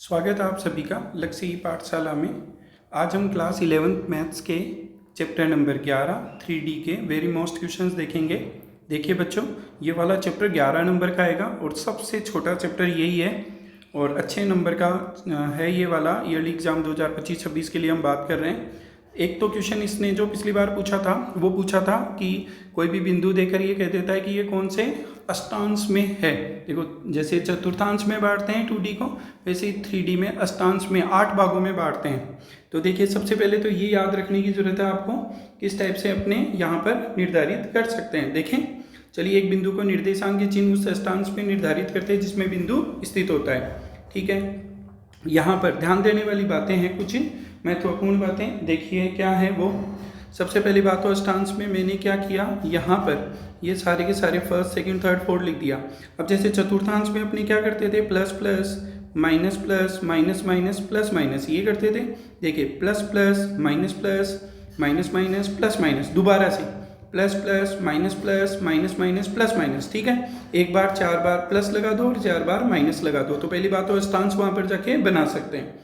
स्वागत है आप सभी का लक्ष्य ई पाठशाला में। आज हम क्लास 11th मैथ्स के चैप्टर नंबर 11 3D के वेरी मोस्ट क्वेश्चंस देखेंगे। देखिए बच्चों, ये वाला चैप्टर 11 नंबर का आएगा और सबसे छोटा चैप्टर यही है और अच्छे नंबर का है ये वाला। ईयरली एग्जाम 2025-26 के लिए हम बात कर रहे हैं। एक तो क्वेश्चन इसने जो पिछली बार पूछा था वो पूछा था कि कोई भी बिंदु देकर ये कह देता है कि ये कौन से अष्टांश में है। देखो, जैसे चतुर्थांश में बांटते हैं 2D को, वैसे ही 3D में अष्टांश में 8 भागों में बांटते हैं। तो देखिए, सबसे पहले तो ये याद रखने की जरूरत है आपको किस टाइप से अपने यहाँ पर निर्धारित कर सकते हैं। देखें, चलिए एक बिंदु को निर्देशांक के चिन्ह उस अष्टांश में निर्धारित करते हैं जिसमें बिंदु स्थित होता है। ठीक है, यहाँ पर ध्यान देने वाली बातें हैं, कुछ महत्वपूर्ण बातें। देखिए क्या है वो। सबसे पहली बात तो अष्टांश में मैंने क्या किया, यहाँ पर ये सारे के सारे फर्स्ट सेकंड थर्ड फोर्थ लिख दिया। अब जैसे चतुर्थांश में अपने क्या करते थे, plus plus minus plus minus minus plus minus, ये करते थे। देखिए, plus plus minus plus minus minus plus minus, दोबारा से plus plus minus plus minus minus plus minus. ठीक है, एक बार 4 बार प्लस लगा दो और 4 बार माइनस लगा दो। तो पहली बात तो अष्टांश वहाँ पर जाके बना सकते हैं।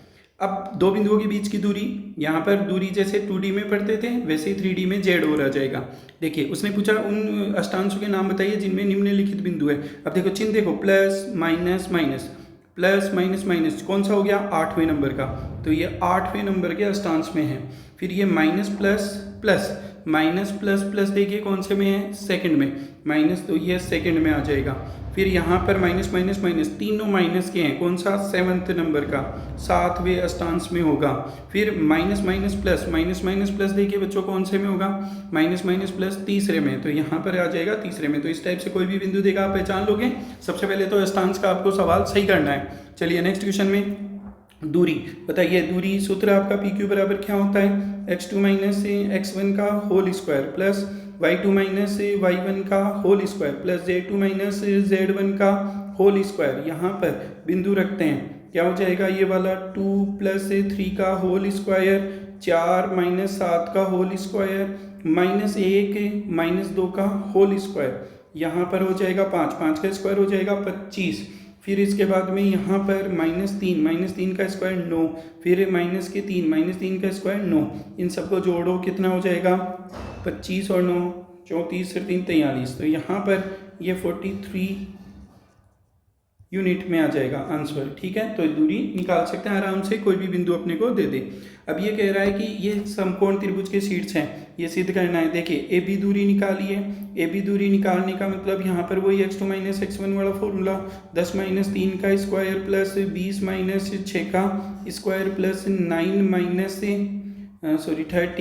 अब दो बिंदुओं के बीच की दूरी, यहाँ पर दूरी जैसे 2D में पढ़ते थे वैसे ही 3D में जेड हो जाएगा। देखिए, उसने पूछा उन अष्टांशों के नाम बताइए जिनमें निम्नलिखित बिंदु है। अब देखो चिन्ह, देखो plus minus minus plus minus minus, कौन सा हो गया, 8वें नंबर का। तो ये 8वें नंबर के अष्टांश में है। फिर ये minus plus plus minus plus plus, देखिए कौन से में है, सेकंड में। माइनस, तो ये सेकंड में आ जाएगा। फिर यहाँ पर माइनस माइनस माइनस, तीनों माइनस के हैं, कौन सा, 7वें नंबर का, 7वें अष्टांश में होगा। फिर minus minus plus minus minus plus, देखिए बच्चों कौन से में होगा, माइनस माइनस प्लस, तीसरे में। तो यहाँ पर आ जाएगा तीसरे में। तो इस टाइप से कोई भी बिंदु देगा आप पहचान लोगे। सबसे पहले तो अष्टांश का आपको सवाल सही करना है। चलिए नेक्स्ट क्वेश्चन में दूरी बताइए। दूरी सूत्र आपका PQ बराबर क्या होता है, x2 माइनस x1 का whole square plus y2 minus y1 का whole square plus z2 minus z1 का होल स्क्वायर। यहाँ पर बिंदु रखते हैं, क्या हो जाएगा, ये वाला 2 प्लस 3 का होल स्क्वायर, 4 माइनस 7 का होल स्क्वायर माइनस 1 माइनस 2 का होल स्क्वायर। यहाँ पर हो जाएगा 5, 5 का स्क्वायर हो जाएगा 25। फिर इसके बाद में यहाँ पर माइनस 3 का स्क्वायर 9, फिर माइनस के 3 का स्क्वायर 9। इन सबको जोड़ो, कितना हो जाएगा, 25 और 9 34 और 3 43। तो यहाँ पर ये 43 यूनिट में आ जाएगा आंसर। ठीक है, तो दूरी निकाल सकते हैं आराम से, कोई भी बिंदु अपने को दे दे। अब ये कह रहा है कि ये समकोण त्रिभुज के शीर्ष हैं, ये सिद्ध करना है। देखिए, ए बी दूरी निकाली है। ए बी दूरी निकालने का मतलब यहाँ पर वही x2 माइनस x1 वाला फॉर्मूला, 10 माइनस 3 का स्क्वायर प्लस 20 माइनस 6 का स्क्वायर प्लस 30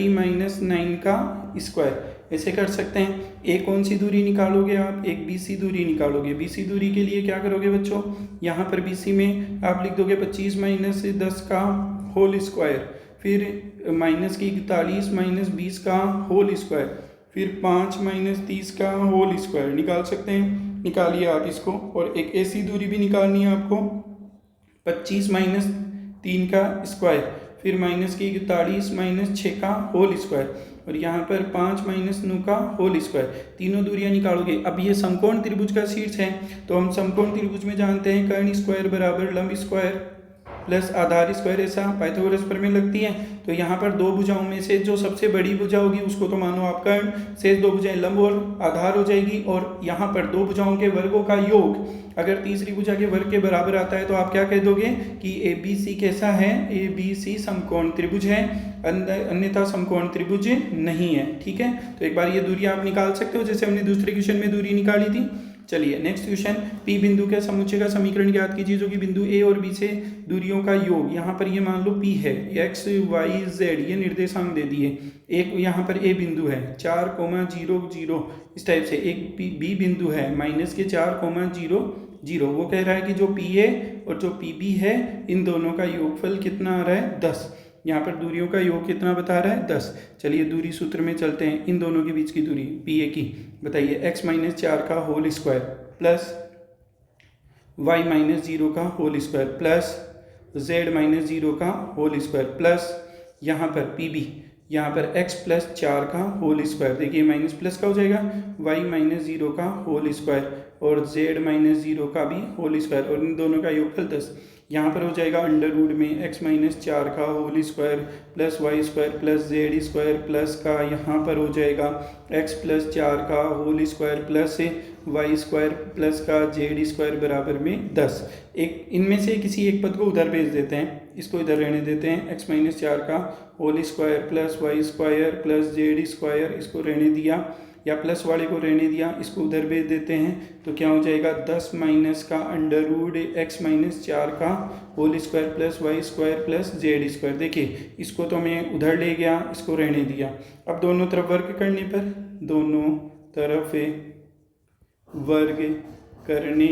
माइनस 9 का स्क्वायर। ऐसे कर सकते हैं। ए कौन सी दूरी निकालोगे आप, एक BC दूरी निकालोगे। BC दूरी के लिए क्या करोगे बच्चों, यहाँ पर BC में आप लिख दोगे 25 माइनस 10 का होल स्क्वायर, फिर माइनस की 41 माइनस 20 का होल स्क्वायर, फिर 5 माइनस 30 का होल स्क्वायर। निकाल सकते हैं, निकालिए आप इसको। और एक ऐसी दूरी भी निकालनी है आपको, 25 माइनस 3 का स्क्वायर, फिर माइनस की 41 माइनस 6 का होल स्क्वायर, और यहाँ पर 5 माइनस 9 का होल स्क्वायर। तीनों दूरियां निकालोगे। अब ये समकोण त्रिभुज का शीर्ष है, तो हम समकोण त्रिभुज में जानते हैं कर्ण स्क्वायर बराबर लंब स्क्वायर प्लस आधार स्क्वायर, ऐसा पाइथागोरस प्रमेय लगती है। तो यहाँ पर दो भुजाओं में से जो सबसे बड़ी भुजा होगी उसको तो मानो आप कर्ण, शेष दो भुजाएं लंब और आधार हो जाएगी। और यहाँ पर दो भुजाओं के वर्गों का योग अगर तीसरी भुजा के वर्ग के बराबर आता है तो आप क्या कह दोगे कि ABC कैसा है, ABC समकोण त्रिभुज है, अन्यथा समकोण त्रिभुज नहीं है। ठीक है, तो एक बार ये दूरी आप निकाल सकते हो जैसे हमने दूसरे क्वेश्चन में दूरी निकाली थी। चलिए नेक्स्ट क्वेश्चन, P बिंदु के समुच्चय का समीकरण ज्ञात कीजिए जो कि बिंदु A और B से दूरियों का योग। यहाँ पर ये मान लो P है, x y z ये निर्देशांक दे दिए। एक यहाँ पर A बिंदु है 4,0 0, इस टाइप से। एक B बिंदु है माइनस के 4,0 0। वो कह रहा है कि जो PA और जो PB है इन दोनों का योगफल कितना आ रहा है, 10। यहाँ पर दूरियों का योग कितना बता रहा है, 10। चलिए दूरी सूत्र में चलते हैं। इन दोनों के बीच की दूरी PA की बताइए, x माइनस 4 का whole square plus y minus 0 का whole square plus z minus 0 का होल स्क्वायर प्लस यहाँ पर PB, यहाँ पर x प्लस 4 का होल स्क्वायर, देखिए माइनस प्लस का हो जाएगा y माइनस 0 का होल स्क्वायर और z माइनस 0 का भी होल स्क्वायर और इन दोनों का योगफल 10। यहाँ पर हो जाएगा अंडर रूट में x माइनस 4 का whole square plus y square plus z square plus का यहाँ पर हो जाएगा x प्लस 4 का whole square plus y square plus का जेड स्क्वायर बराबर में 10। एक इनमें से किसी एक पद को उधर भेज देते हैं, इसको इधर रहने देते हैं। x माइनस 4 का whole square plus y square plus z square, इसको रहने दिया, या प्लस वाले को रहने दिया, इसको उधर भेज देते हैं। तो क्या हो जाएगा 10 माइनस का अंडर रूट x माइनस 4 का whole square plus y square plus z square. देखिए इसको तो मैं उधर ले गया, इसको रहने दिया। अब दोनों तरफ वर्ग करने पर, दोनों तरफ वर्ग करने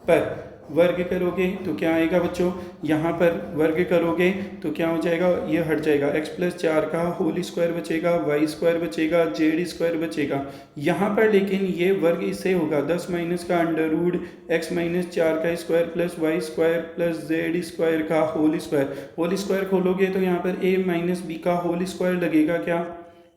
पर वर्ग करोगे तो क्या आएगा बच्चों, यहाँ पर वर्ग करोगे तो क्या हो जाएगा, ये हट जाएगा, x प्लस 4 का होल स्क्वायर बचेगा, वाई स्क्वायर बचेगा, जेड स्क्वायर बचेगा। यहाँ पर लेकिन ये वर्ग इससे होगा 10 माइनस का अंडर रूट x माइनस 4 का square plus y square plus z square का होल स्क्वायर। होल स्क्वायर खोलोगे तो यहाँ पर a माइनस बी का होल स्क्वायर लगेगा। क्या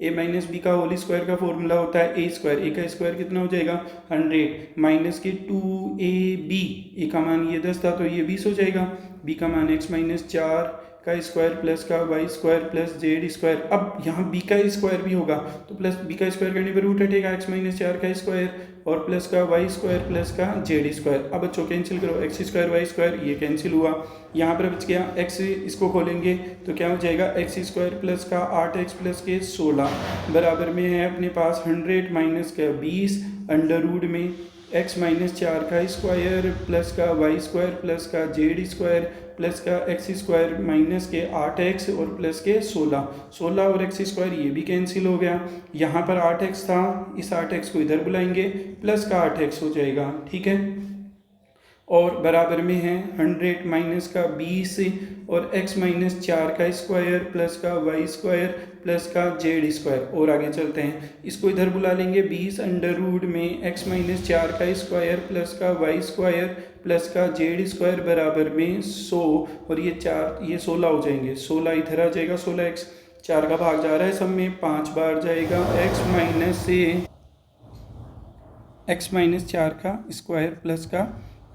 a माइनस बी का होल स्क्वायर का फॉर्मूला होता है a स्क्वायर, a का स्क्वायर कितना हो जाएगा 100 माइनस के 2ab, a का मान ये 10 था तो ये 20 हो जाएगा, b का मान x माइनस 4 का स्क्वायर प्लस का y square plus z square. अब यहाँ b का स्क्वायर भी होगा तो प्लस b का स्क्वायर करने पर रूट हटेगा, x माइनस 4 का स्क्वायर और प्लस का वाई स्क्वायर प्लस का जेड स्क्वायर। अब बच्चों कैंसिल करो, एक्स स्क्वायर वाई स्क्वायर ये कैंसिल हुआ, यहाँ पर बच गया x, इसको खोलेंगे तो क्या हो जाएगा एक्स स्क्वायर प्लस का 8x प्लस के 16 बराबर में है अपने पास 100 माइनस का 20 अंडर रूट में x माइनस 4 का स्क्वायर प्लस का वाई स्क्वायर प्लस का जेड स्क्वायर प्लस का एक्स स्क्वायर माइनस के 8x और प्लस के 16 और x स्क्वायर ये भी कैंसिल हो गया। यहाँ पर 8x था, इस 8x को इधर बुलाएंगे, प्लस का 8x हो जाएगा, ठीक है, और बराबर में है 100 माइनस का 20 और x माइनस 4 का स्क्वायर प्लस का वाई स्क्वायर प्लस का जेड स्क्वायर। और आगे चलते हैं, इसको इधर बुला लेंगे 20 अंडर रूट में x माइनस 4 का स्क्वायर प्लस का वाई स्क्वायर प्लस का जेड स्क्वायर बराबर में 100 और ये 4 ये 16 हो जाएंगे, 16 इधर आ जाएगा, 16x 4 का भाग जा रहा है सब में 5 बार जाएगा, x माइनस 4 का स्क्वायर प्लस का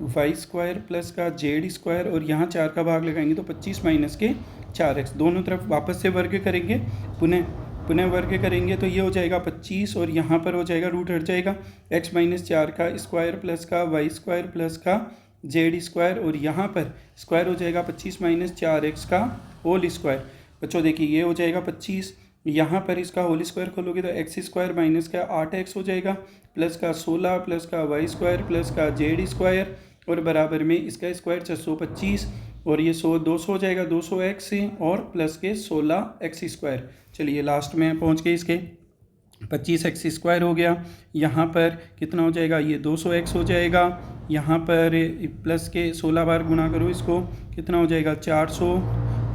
वाई स्क्वायर प्लस का जेड स्क्वायर और यहाँ 4 का भाग लगाएंगे तो 25 माइनस के 4x। दोनों तरफ वापस से वर्ग करेंगे, पुनः वर्ग करेंगे तो ये हो जाएगा 25 और यहाँ पर हो जाएगा रूट हट जाएगा, x माइनस 4 का स्क्वायर प्लस का वाई स्क्वायर प्लस का जेड स्क्वायर और यहाँ पर स्क्वायर हो जाएगा 25 माइनस 4x का होल स्क्वायर। बच्चों देखिए ये हो जाएगा 25, यहाँ पर इसका होल स्क्वायर खोलोगे तो एक्स स्क्वायर माइनस का 8x हो जाएगा प्लस का 16 प्लस का वाई स्क्वायर प्लस का जेड स्क्वायर और बराबर में इसका स्क्वायर 625 और ये 200 हो जाएगा, 200x और प्लस के 16x स्क्वायर। चलिए लास्ट में पहुंच गए, इसके 25x स्क्वायर हो गया, यहाँ पर कितना हो जाएगा, ये 200x हो जाएगा, यहाँ पर प्लस के 16 बार गुना करो इसको, कितना हो जाएगा 400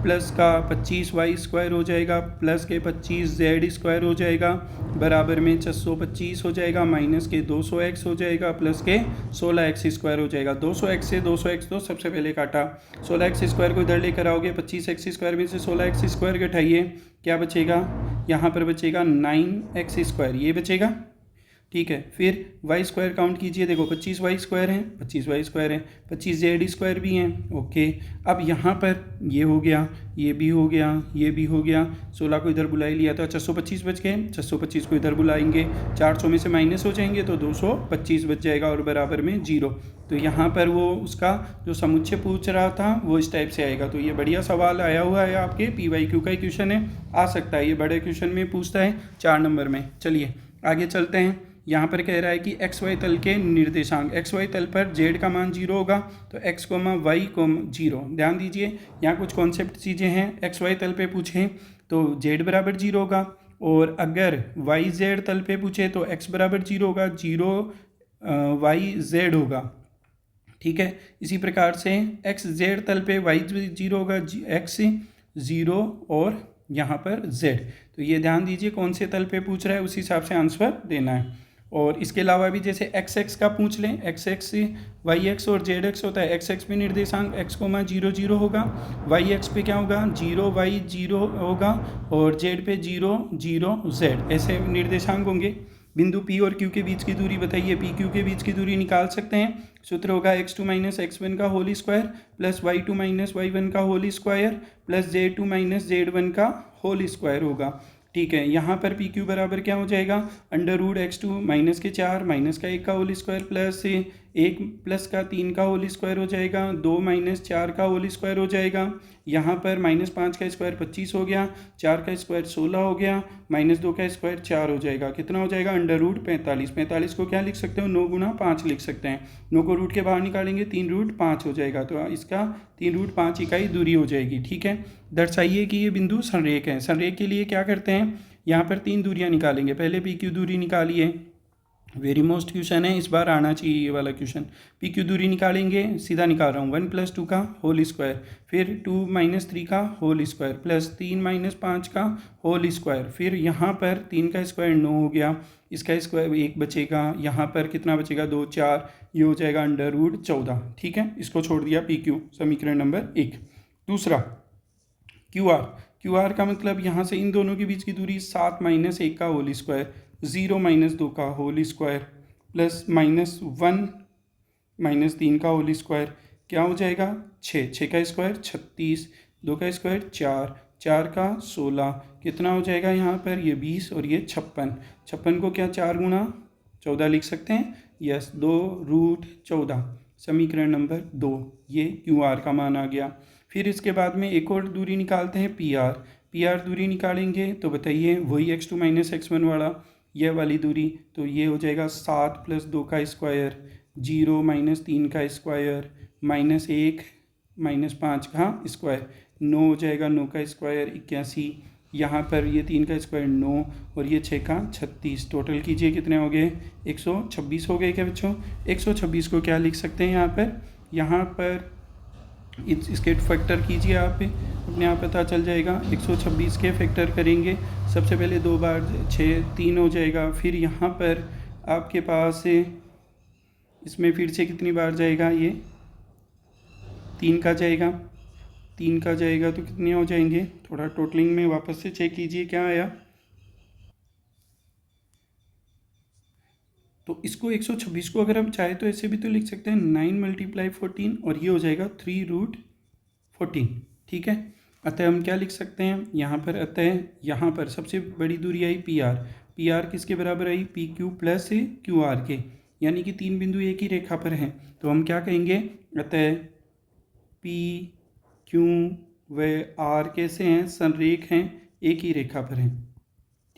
प्लस का 25 वाई स्क्वायर हो जाएगा प्लस के 25 जेड स्क्वायर हो जाएगा बराबर में 625 हो जाएगा माइनस के 200x हो जाएगा प्लस के 16x स्क्वायर हो जाएगा। 200x से 200x तो सबसे पहले काटा, 16x स्क्वायर को इधर लेकर आओगे, 25x स्क्वायर में से 16x स्क्वायर घटाइए, क्या बचेगा, यहाँ पर बचेगा 9x स्क्वायर, ये बचेगा, ठीक है। फिर वाई स्क्वायर काउंट कीजिए, देखो 25 वाई स्क्वायर हैं, 25 वाई स्क्वायर हैं, 25 जेड स्क्वायर भी हैं, ओके। अब यहाँ पर ये हो गया, ये भी हो गया, ये भी हो गया, 16 को इधर बुला ही लिया था, 625 बच गए, 625 को इधर बुलाएंगे, 400 में से माइनस हो जाएंगे तो 225 बच जाएगा और बराबर में 0। तो यहाँ पर वो उसका जो समुच्चय पूछ रहा था वो इस टाइप से आएगा। तो ये बढ़िया सवाल आया हुआ है, आपके PYQ का ही क्वेश्चन है, आ सकता है, ये बड़े क्वेश्चन में पूछता है 4 नंबर में। चलिए आगे चलते हैं, यहाँ पर कह रहा है कि एक्स वाई तल के निर्देशांक, एक्स वाई तल पर जेड का मान 0 होगा तो एक्स कोमा वाई कोमा 0। ध्यान दीजिए यहाँ कुछ कॉन्सेप्ट चीज़ें हैं, एक्स वाई तल पे पूछें तो जेड बराबर 0 होगा और अगर वाई जेड तल पे पूछे तो एक्स बराबर 0 होगा, 0 वाई जेड होगा, ठीक है। इसी प्रकार से एक्स जेड तल पे वाई 0 होगा, एक्स 0 और यहाँ पर z। तो ये ध्यान दीजिए कौन से तल पे पूछ रहा है उस हिसाब से आंसर देना है। और इसके अलावा भी जैसे एक्स एक्स का पूछ लें, एक्स एक्स वाई एक्स और जेड एक्स होता है। एक्स एक्स पे निर्देशांक एक्स कोमा 0 0 होगा, वाई एक्स पे क्या होगा 0 वाई 0 होगा और जेड पे 0 0 जेड, ऐसे निर्देशांक होंगे। बिंदु P और Q के बीच की दूरी बताइए। P Q के बीच की दूरी निकाल सकते हैं। सूत्र होगा x2 माइनस x1 का whole square plus y2 minus y1 का whole square plus z2 minus z1 का होल स्क्वायर होगा। ठीक है, यहाँ पर पी क्यू बराबर क्या हो जाएगा, अंडर रूट x2 माइनस के 4 माइनस का 1 का होल स्क्वायर प्लस 1 प्लस का 3 का होल स्क्वायर हो जाएगा, 2 माइनस 4 का होल स्क्वायर हो जाएगा। यहाँ पर माइनस 5 का स्क्वायर 25 हो गया, 4 का स्क्वायर 16 हो गया, माइनस 2 का स्क्वायर 4 हो जाएगा। कितना हो जाएगा, अंडर रूट 45। 45 को क्या लिख सकते हो, 9 गुना 5 लिख सकते हैं। 9 को रूट के बाहर निकालेंगे 3 रूट 5 हो जाएगा, तो इसका 3 रूट 5 इकाई दूरी हो जाएगी। ठीक है, दर्शाइए कि ये बिंदु संरेख है। संरेख के लिए क्या करते हैं, यहाँ पर 3 दूरियाँ निकालेंगे। पहले पी क्यू दूरी निकालिए, वेरी मोस्ट क्वेश्चन है, इस बार आना चाहिए ये वाला क्वेश्चन। पी क्यू दूरी निकालेंगे, सीधा निकाल रहा हूँ, 1 + 2 का होल स्क्वायर, फिर 2 - 3 का होल स्क्वायर प्लस 3 - 5 का होल स्क्वायर, फिर यहाँ पर 3 का स्क्वायर 9 हो गया, इसका स्क्वायर 1 बचेगा, यहाँ पर कितना बचेगा 2 4, ये हो जाएगा अंडर रूट 14। ठीक है, इसको छोड़ दिया पी क्यू, समीकरण नंबर 1। दूसरा क्यू आर, क्यू आर का मतलब यहाँ से इन दोनों के बीच की दूरी 7 - 1 का होल स्क्वायर, 0 - 2 का होल स्क्वायर प्लस -1 - 3 का होल स्क्वायर, क्या हो जाएगा 6, 6 का स्क्वायर 36, 2 का स्क्वायर 4, 4 का 16, कितना हो जाएगा यहाँ पर ये 20 और ये 56। 56 को क्या 4 गुना 14 लिख सकते हैं, यस 2 रूट 14, समीकरण नंबर 2, ये क्यू आर का मान आ गया। फिर इसके बाद में एक और दूरी निकालते हैं पी आर। पी आर दूरी निकालेंगे तो बताइए वही x2 - x1 वाला, यह वाली दूरी, तो ये हो जाएगा 7 + 2 का स्क्वायर, 0 - 3 का स्क्वायर, -1 - 5 का स्क्वायर, 9 हो जाएगा, 9 का स्क्वायर 81, यहाँ पर ये 3 का स्क्वायर 9 और ये 6 का 36। टोटल कीजिए कितने हो गए, 126 हो गए क्या बच्चों। 126 को क्या लिख सकते हैं यहाँ पर इसके फैक्टर कीजिए, आप अपने आप पता चल जाएगा। 126 के फैक्टर करेंगे, सबसे पहले 2 बार 6 3 हो जाएगा, फिर यहाँ पर आपके पास इसमें फिर से कितनी बार जाएगा, ये 3 का जाएगा, 3 का जाएगा तो कितने हो जाएंगे, थोड़ा टोटलिंग में वापस से चेक कीजिए क्या आया। तो इसको 126 को अगर हम चाहे तो ऐसे भी तो लिख सकते हैं 9 × 14 और ये हो जाएगा 3 रूट 14। ठीक है, अतः हम क्या लिख सकते हैं यहाँ पर, अतः यहाँ पर सबसे बड़ी दूरी I P R. P R किसके बराबर आई, P Q plus Q R के, यानी कि 3 बिंदु एक ही रेखा पर हैं, तो हम क्या कहेंगे, अतः पी क्यू व आर कैसे हैं, संरेख हैं, एक ही रेखा पर हैं।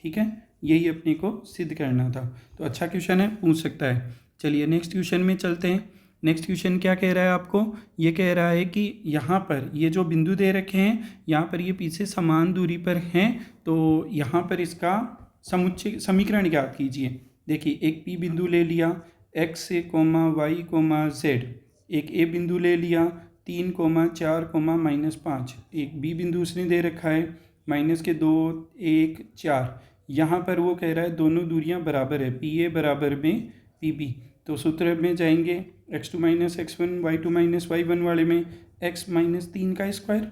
ठीक है, यही अपने को सिद्ध करना था, तो अच्छा क्वेश्चन है, पूछ सकता है। चलिए नेक्स्ट क्वेश्चन में चलते हैं। नेक्स्ट क्वेश्चन क्या कह रहा है आपको, ये कह रहा है कि यहाँ पर ये जो बिंदु दे रखे हैं, यहाँ पर ये पीछे समान दूरी पर हैं, तो यहाँ पर इसका समुच्चय समीकरण ज्ञात कीजिए। देखिए एक पी बिंदु ले लिया, x, y, z, एक ए बिंदु ले लिया 3, 4, -5, एक बी बिंदु उसने दे रखा है -2, 1, 4। यहाँ पर वो कह रहा है दोनों दूरियां बराबर है, पी ए बराबर में पी बी, तो सूत्र में जाएंगे x2 - x1, y2 - y1 वाले में x - 3 का स्क्वायर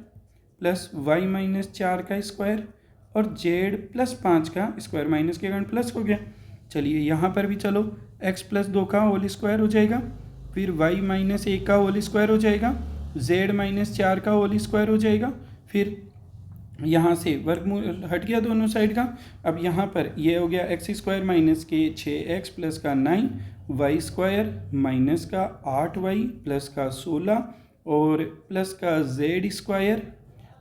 प्लस y - 4 का स्क्वायर और z + 5 का स्क्वायर, माइनस के कारण प्लस हो गया। चलिए यहाँ पर भी चलो, x + 2 का होल स्क्वायर हो जाएगा, फिर y - 1 का होल स्क्वायर हो जाएगा, z - 4 का होल स्क्वायर हो जाएगा, फिर यहाँ से वर्गमूल हट गया दोनों साइड का। अब यहाँ पर ये हो गया x² - के 6x प्लस का 9, y² माइनस का 8y प्लस का 16 और प्लस का z²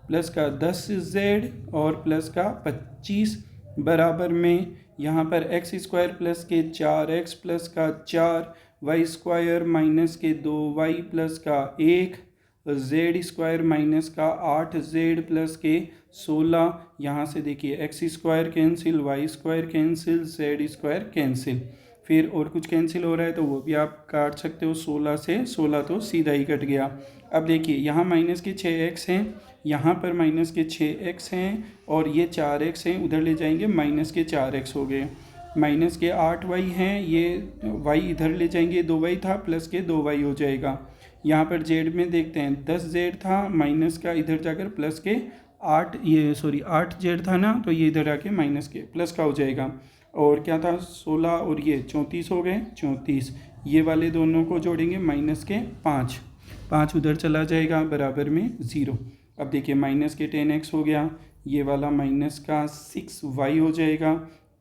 प्लस का 10z और प्लस का 25 बराबर में यहाँ पर x² प्लस के 4x प्लस का 4, y² माइनस के 2y प्लस का 1, z² माइनस का 8z प्लस के 16। यहाँ से देखिए x² cancel, y² cancel, z² cancel, फिर और कुछ कैंसिल हो रहा है तो वो भी आप काट सकते हो, 16 से 16 तो सीधा ही कट गया। अब देखिए यहाँ माइनस के 6x हैं, यहाँ पर माइनस के 6x हैं और ये 4x हैं, उधर ले जाएंगे माइनस के 4x हो गए। माइनस के 8y हैं, ये y इधर ले जाएंगे, 2y था प्लस के 2y हो जाएगा। यहाँ पर जेड में देखते हैं 10z था, माइनस का इधर जाकर प्लस के 8z था ना, तो ये इधर आके माइनस के प्लस का हो जाएगा। और क्या था 16 और ये 34 हो गए, 34 ये वाले दोनों को जोड़ेंगे माइनस के 5 उधर चला जाएगा बराबर में 0। अब देखिए माइनस के 10x हो गया, ये वाला माइनस का 6y हो जाएगा,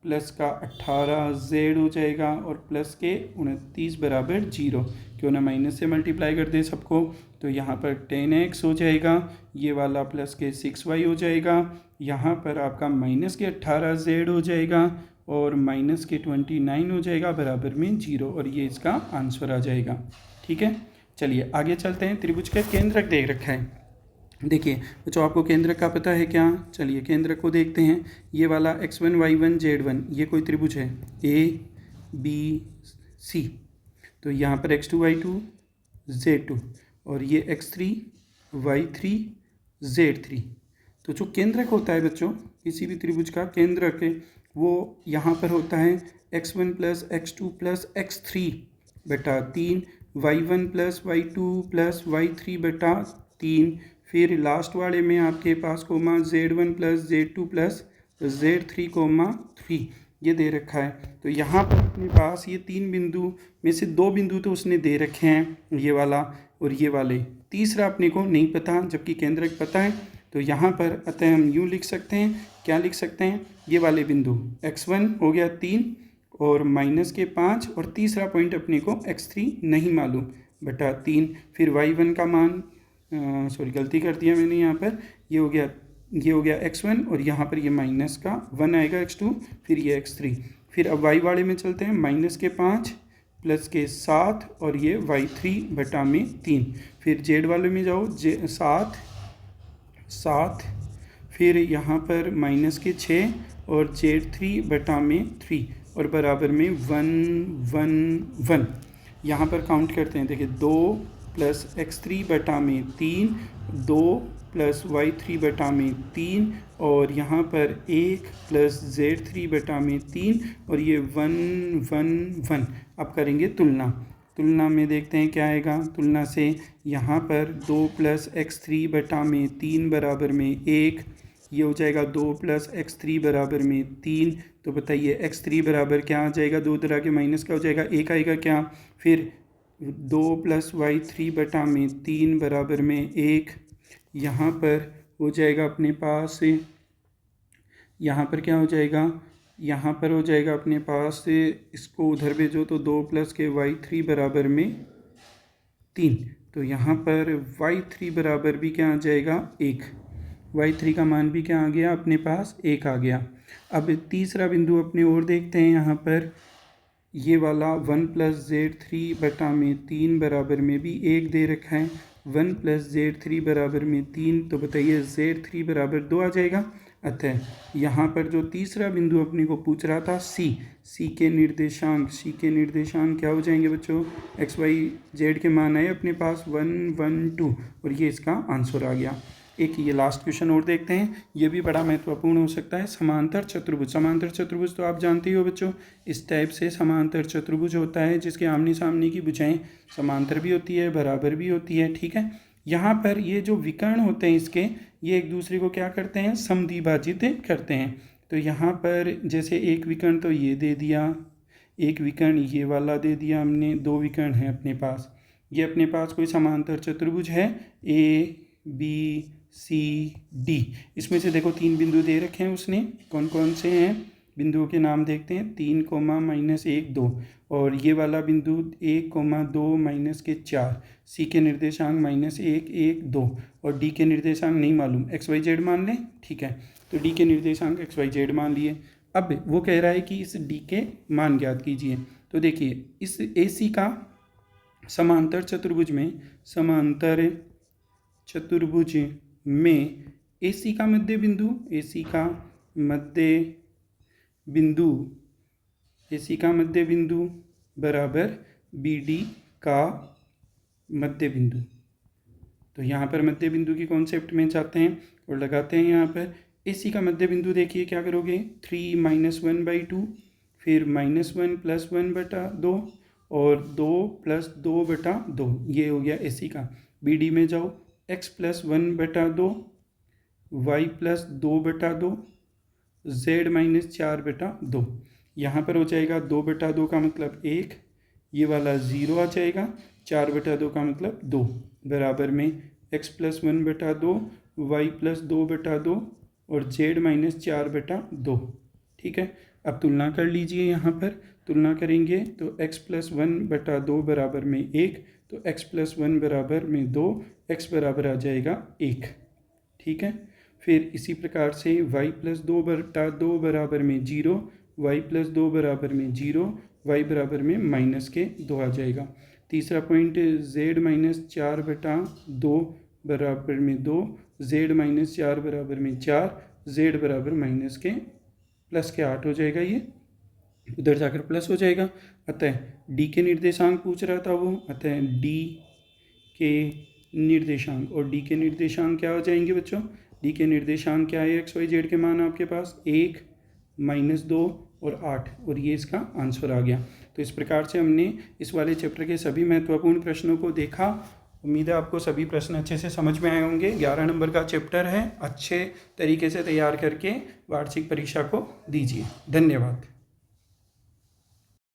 प्लस का 18z हो जाएगा और प्लस के 29 बराबर 0। क्यों ना माइनस से मल्टीप्लाई कर दे सबको, तो यहाँ पर 10x हो जाएगा, ये वाला प्लस के 6y हो जाएगा, यहाँ पर आपका माइनस के 18z हो जाएगा और माइनस के 29 हो जाएगा बराबर में 0, और ये इसका आंसर आ जाएगा। ठीक है, चलिए आगे चलते हैं। त्रिभुज का केंद्रक देख रखा है। देखिए बच्चों, आपको केंद्रक का पता है क्या? चलिए केंद्रक को देखते हैं। ये वाला x1 y1 z1 ये कोई त्रिभुज है ABC, तो यहाँ पर x2 y2 z2 और ये x3 y3 z3। तो जो केंद्रक होता है बच्चों किसी भी त्रिभुज का केंद्रक है, वो यहाँ पर होता है x1 plus x2 plus x3 बटा 3, y1 plus y2 plus y3 बटा 3, फिर लास्ट वाले में आपके पास comma z1 plus z2 plus z3 comma 3 ये दे रखा है। तो यहाँ पर अपने पास ये 3 बिंदु में से 2 बिंदु तो उसने दे रखे हैं, ये वाला और ये वाले, तीसरा अपने को नहीं पता, जबकि केंद्रक पता है। तो यहाँ पर अतः हम यूँ लिख सकते हैं, क्या लिख सकते हैं, ये वाले बिंदु x1 हो गया 3 और माइनस के 5, और तीसरा पॉइंट अपने को x3 नहीं मालूम बटा 3, फिर y1 का मान गलती कर दिया मैंने यहाँ पर, ये हो गया x1 और यहाँ पर ये माइनस का 1 आएगा x2, फिर ये x3। फिर अब y वाले में चलते हैं, माइनस के 5 प्लस के 7 और ये y3 बटा में 3। फिर z वाले में जाओ, 7, फिर यहाँ पर माइनस के 6 और z3 बटा में 3 और बराबर में 1 1 1। यहाँ पर काउंट करते हैं, देखिए 2 प्लस x3 बटा में 3, 2 प्लस y3 बटा में 3 और यहाँ पर 1 प्लस z3 बटा में 3 और ये 1 1 1। अब करेंगे तुलना में देखते हैं क्या आएगा। तुलना से यहाँ पर 2 प्लस x3 बटा में 3 बराबर में 1, ये हो जाएगा 2 प्लस x3 बराबर में 3। तो बताइए x3 बराबर क्या आ जाएगा, 2 तरह के माइनस का हो जाएगा, 1 आएगा क्या। फिर 2 प्लस y3 बटा में 3 बराबर में 1, यहाँ पर हो जाएगा अपने पास, यहाँ पर क्या हो जाएगा, यहाँ पर हो जाएगा अपने पास, इसको उधर भेजो तो 2 प्लस के y3 बराबर में 3, तो यहाँ पर y3 बराबर भी क्या आ जाएगा 1, y3 का मान भी क्या आ गया अपने पास 1 आ गया। अब तीसरा बिंदु अपने और देखते हैं, यहाँ पर ये वाला 1 प्लस z3 बटा में 3 बराबर में भी 1 दे रखा है, 1 प्लस z3 बराबर में 3, तो बताइए z3 बराबर 2 आ जाएगा। अतः यहाँ पर जो तीसरा बिंदु अपने को पूछ रहा था सी के निर्देशांक क्या हो जाएंगे बच्चों, x y z के मान आए अपने पास 1 1 2 और ये इसका आंसर आ गया। एक ये लास्ट क्वेश्चन और देखते हैं, ये भी बड़ा महत्वपूर्ण हो सकता है। समांतर चतुर्भुज तो आप जानते ही हो बच्चों, इस टाइप से समांतर चतुर्भुज होता है जिसके आमने सामने की भुजाएं समांतर भी होती है, बराबर भी होती है। ठीक है, यहाँ पर ये जो विकर्ण होते हैं इसके, ये एक दूसरे को क्या करते हैं, समद्विभाजित करते हैं। तो यहाँ पर जैसे एक विकर्ण तो ये दे दिया, एक विकर्ण ये वाला दे दिया हमने, 2 विकर्ण हैं अपने पास। ये अपने पास कोई समांतर चतुर्भुज है ABCD, इसमें से देखो 3 बिंदु दे रखे हैं उसने, कौन कौन से हैं, बिंदुओं के नाम देखते हैं, 3, -1 2, और ये वाला बिंदु 1, 2 -4, सी के निर्देशांक -1 1 2 और डी के निर्देशांक नहीं मालूम, XYZ मान लें। ठीक है, तो डी के निर्देशांक XYZ मान लिए। अब वो कह रहा है कि इस डी के मान ज्ञात कीजिए। तो देखिए इस AC का समांतर चतुर्भुज में AC का मध्य बिंदु बराबर BD का मध्य बिंदु। तो यहाँ पर मध्य बिंदु की कॉन्सेप्ट में जाते हैं और लगाते हैं। यहाँ पर AC का मध्य बिंदु देखिए क्या करोगे, 3 - 1/2, फिर -1 + 1/2 और 2 + 2/2, ये हो गया इसी का। BD में जाओ, x + 1/2, y + 2/2, z - 4/2। यहाँ पर हो जाएगा 2/2 का मतलब 1, ये वाला 0 आ जाएगा, 4/2 का मतलब 2, बराबर में x + 1/2, y + 2/2 और z - 4/2। ठीक है, अब तुलना कर लीजिए। यहाँ पर तुलना करेंगे तो x + 1/2 बराबर में 1, तो x + 1 बराबर में 2, x बराबर आ जाएगा 1। ठीक है, फिर इसी प्रकार से y + 2/2 बराबर में 0, y + 2 बराबर में 0, y बराबर में -2 आ जाएगा। तीसरा पॉइंट z - 4/2 बराबर में 2, z - 4 बराबर में 4, z बराबर +8 हो जाएगा, ये उधर जाकर प्लस हो जाएगा। अतः डी के निर्देशांक पूछ रहा था वो, अतः डी के निर्देशांक, और डी के निर्देशांक क्या हो जाएंगे बच्चों? डी के निर्देशांक क्या है? एक्स वाई जेड के मान आपके पास 1, -2 और 8, और ये इसका आंसर आ गया। तो इस प्रकार से हमने इस वाले चैप्टर के सभी महत्वपूर्ण प्रश्नों को देखा। उम्मीद है आपको सभी प्रश्न अच्छे से समझ में आए होंगे। 11 नंबर का चैप्टर है, अच्छे तरीके से तैयार करके वार्षिक परीक्षा को दीजिए। धन्यवाद।